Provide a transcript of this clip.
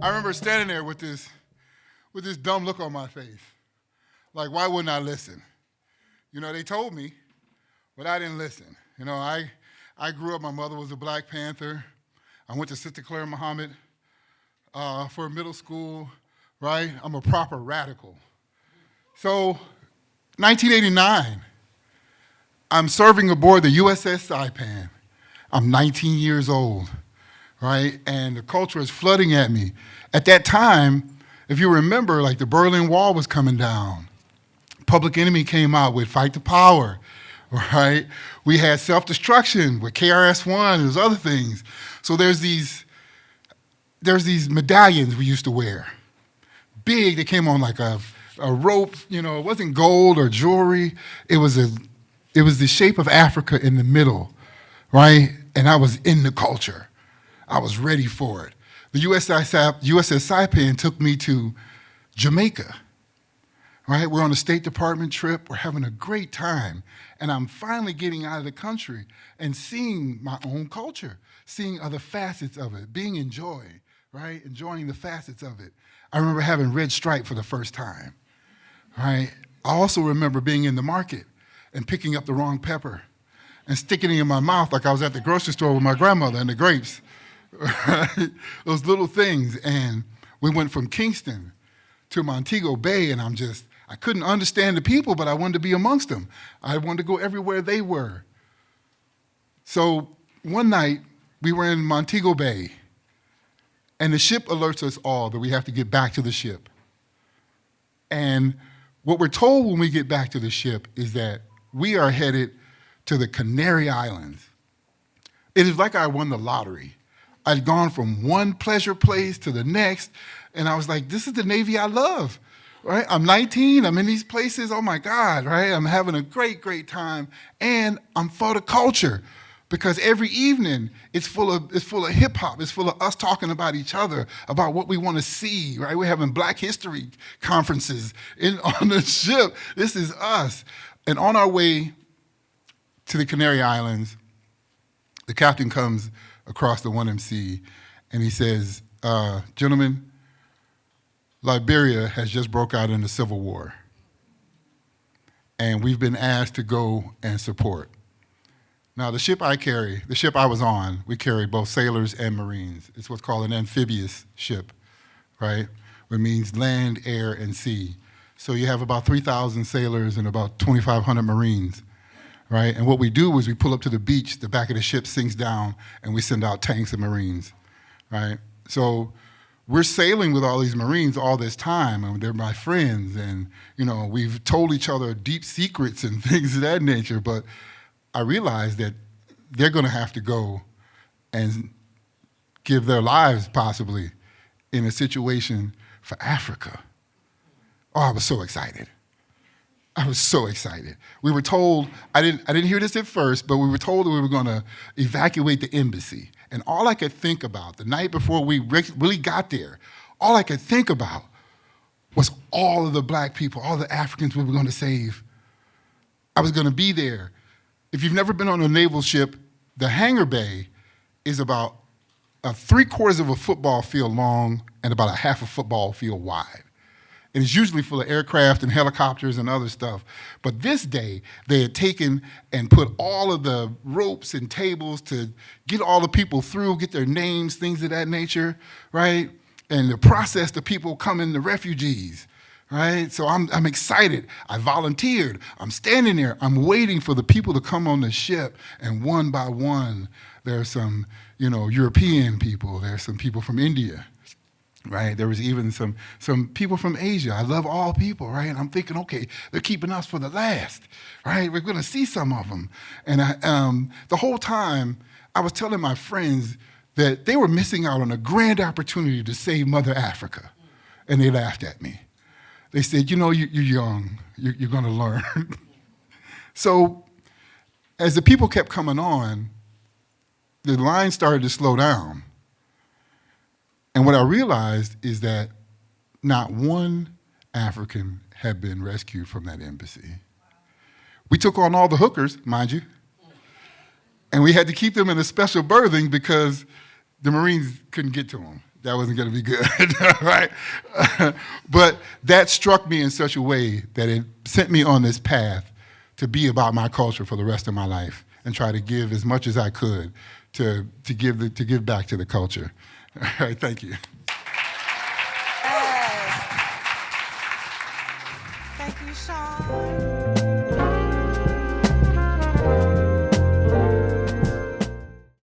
I remember standing there with this dumb look on my face. Like, why wouldn't I listen? You know, they told me, but I didn't listen. You know, I grew up, my mother was a Black Panther. I went to Sister Claire Muhammad for middle school, right? I'm a proper radical. So, 1989, I'm serving aboard the USS Saipan. I'm 19 years old, right? And the culture is flooding at me. At that time, if you remember, like the Berlin Wall was coming down. Public Enemy came out with Fight the Power, right? We had Self-Destruction with KRS-One, there's other things. So there's these medallions we used to wear. Big, they came on like a rope, you know, it wasn't gold or jewelry. It was the shape of Africa in the middle, right? And I was in the culture. I was ready for it. The USS Saipan took me to Jamaica, right? We're on a State Department trip. We're having a great time. And I'm finally getting out of the country and seeing my own culture, seeing other facets of it, being enjoyed, right? Enjoying the facets of it. I remember having red stripe for the first time, right? I also remember being in the market and picking up the wrong pepper and sticking it in my mouth like I was at the grocery store with my grandmother and the grapes, right? Those little things. And we went from Kingston to Montego Bay, and I couldn't understand the people, but I wanted to be amongst them. I wanted to go everywhere they were. So one night, we were in Montego Bay, and the ship alerts us all that we have to get back to the ship. And what we're told when we get back to the ship is that we are headed to the Canary Islands. It is like I won the lottery. I'd gone from one pleasure place to the next, and I was like, this is the Navy I love, right? I'm 19, I'm in these places, oh my God, right? I'm having a great, great time, and I'm for the culture, because every evening it's full of hip hop, it's full of us talking about each other, about what we want to see, right? We're having Black History conferences on the ship. This is us. And on our way to the Canary Islands, the captain comes across the 1MC and he says, gentlemen, Liberia has just broke out in a civil war. And we've been asked to go and support. Now, the ship I was on, we carry both sailors and Marines. It's what's called an amphibious ship, right? Which means land, air, and sea. So you have about 3,000 sailors and about 2,500 Marines, right? And what we do is we pull up to the beach, the back of the ship sinks down, and we send out tanks of Marines, right? So we're sailing with all these Marines all this time, and they're my friends, and you know, we've told each other deep secrets and things of that nature, but I realized that they're gonna have to go and give their lives possibly in a situation for Africa. Oh, I was so excited. I was so excited. We were told, I didn't hear this at first, but we were told that we were gonna evacuate the embassy. And all I could think about, the night before we really got there, all I could think about was all of the Black people, all the Africans we were gonna save. I was gonna be there. If you've never been on a naval ship, the hangar bay is about 3/4 of a football field long and about a half a football field wide. And it's usually full of aircraft and helicopters and other stuff. But this day, they had taken and put all of the ropes and tables to get all the people through, get their names, things of that nature, right? And to process the people coming, the refugees, right? So I'm excited. I volunteered. I'm standing there. I'm waiting for the people to come on the ship. And one by one, there are some, European people. There are some people from India. Right, there was even some people from Asia. I love all people, right? And I'm thinking, okay, they're keeping us for the last, right? We're gonna see some of them. And the whole time, I was telling my friends that they were missing out on a grand opportunity to save Mother Africa. And they laughed at me. They said, you're young, you're gonna learn. So as the people kept coming on, the line started to slow down. And what I realized is that not one African had been rescued from that embassy. We took on all the hookers, mind you, and we had to keep them in a special berthing because the Marines couldn't get to them. that wasn't going to be good, right? But that struck me in such a way that it sent me on this path to be about my culture for the rest of my life and try to give as much as I could to give back to the culture. All right, thank you. Yes. Thank you, Shawn.